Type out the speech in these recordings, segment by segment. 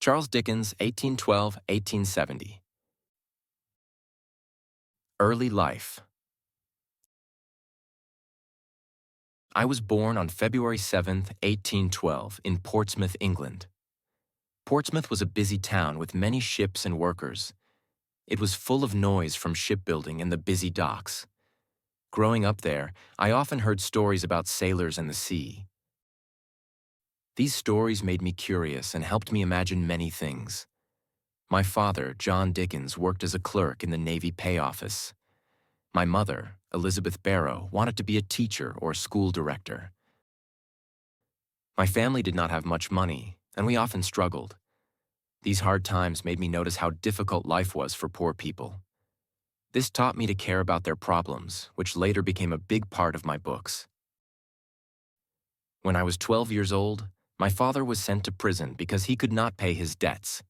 Charles Dickens, 1812–1870. Early life. I was born on February 7, 1812, in Portsmouth, England. Portsmouth was a busy town with many ships and workers. It was full of noise from shipbuilding and the busy docks. Growing up there, I often heard stories about sailors and the sea. These stories made me curious and helped me imagine many things. My father, John Dickens, worked as a clerk in the Navy Pay Office. My mother, Elizabeth Barrow, wanted to be a teacher or school director. My family did not have much money, and we often struggled. These hard times made me notice how difficult life was for poor people. This taught me to care about their problems, which later became a big part of my books. When I was 12 years old, my father was sent to prison because he could not pay his debts.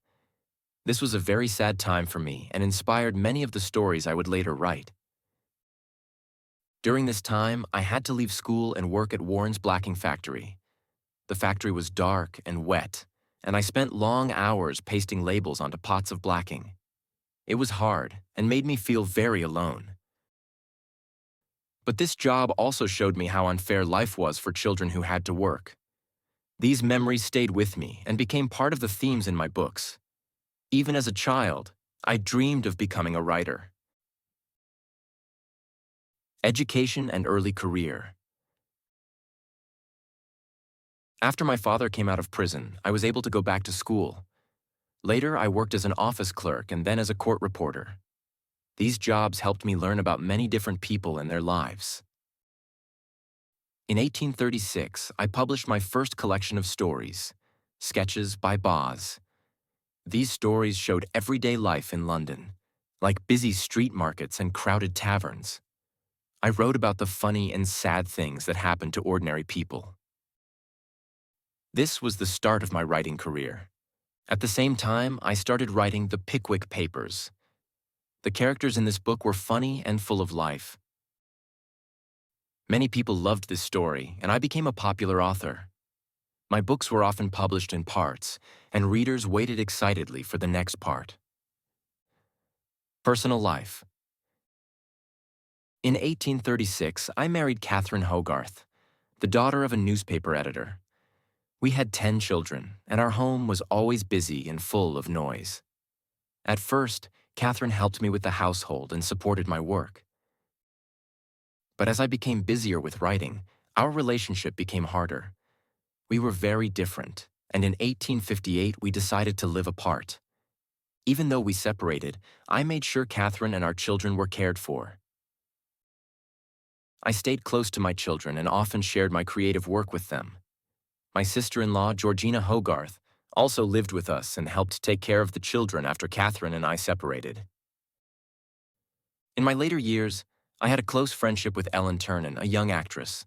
This was a very sad time for me and inspired many of the stories I would later write. During this time, I had to leave school and work at Warren's blacking factory. The factory was dark and wet, and I spent long hours pasting labels onto pots of blacking. It was hard and made me feel very alone. But this job also showed me how unfair life was for children who had to work. These memories stayed with me and became part of the themes in my books. Even as a child, I dreamed of becoming a writer. Education and early career. After my father came out of prison, I was able to go back to school. Later, I worked as an office clerk and then as a court reporter. These jobs helped me learn about many different people and their lives. In 1836, I published my first collection of stories, Sketches by Boz. These stories showed everyday life in London, like busy street markets and crowded taverns. I wrote about the funny and sad things that happened to ordinary people. This was the start of my writing career. At the same time, I started writing the Pickwick Papers. The characters in this book were funny and full of life. Many people loved this story, and I became a popular author. My books were often published in parts, and readers waited excitedly for the next part. Personal life. In 1836, I married Catherine Hogarth, the daughter of a newspaper editor. We had 10 children, and our home was always busy and full of noise. At first, Catherine helped me with the household and supported my work. But as I became busier with writing, our relationship became harder. We were very different, and in 1858 we decided to live apart. Even though we separated, I made sure Catherine and our children were cared for. I stayed close to my children and often shared my creative work with them. My sister-in-law, Georgina Hogarth, also lived with us and helped take care of the children after Catherine and I separated. In my later years, I had a close friendship with Ellen Ternan, a young actress.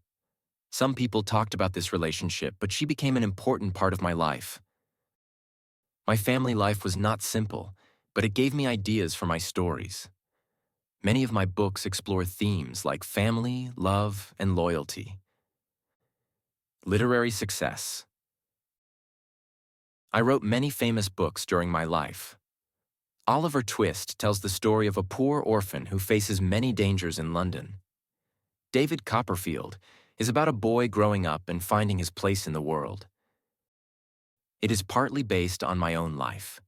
Some people talked about this relationship, but she became an important part of my life. My family life was not simple, but it gave me ideas for my stories. Many of my books explore themes like family, love, and loyalty. Literary success. I wrote many famous books during my life. Oliver Twist tells the story of a poor orphan who faces many dangers in London. David Copperfield is about a boy growing up and finding his place in the world. It is partly based on my own life.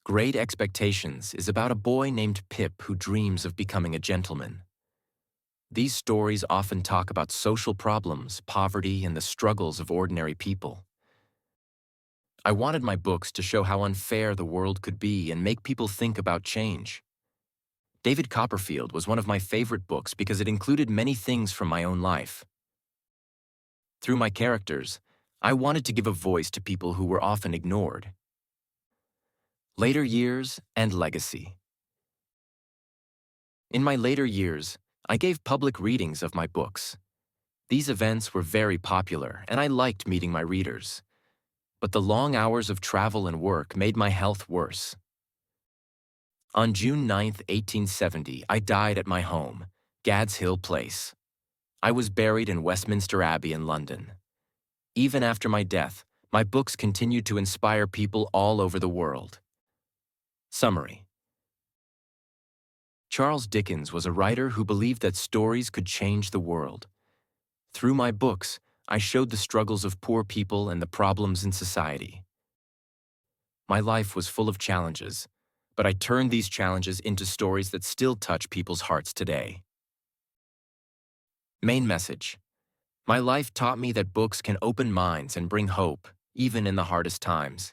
Great Expectations is about a boy named Pip who dreams of becoming a gentleman. These stories often talk about social problems, poverty, and the struggles of ordinary people. I wanted my books to show how unfair the world could be and make people think about change. David Copperfield was one of my favorite books because it included many things from my own life. Through my characters, I wanted to give a voice to people who were often ignored. Later years and legacy. In my later years, I gave public readings of my books. These events were very popular, and I liked meeting my readers. But the long hours of travel and work made my health worse. On June 9, 1870, I died at my home, Gad's Hill Place. I was buried in Westminster Abbey in London. Even after my death, My books continue to inspire people all over the world. Summary: Charles Dickens was a writer who believed that stories could change the world. Through my books, I showed the struggles of poor people and the problems in society. My life was full of challenges, but I turned these challenges into stories that still touch people's hearts today. Main message: my life taught me that books can open minds and bring hope, even in the hardest times.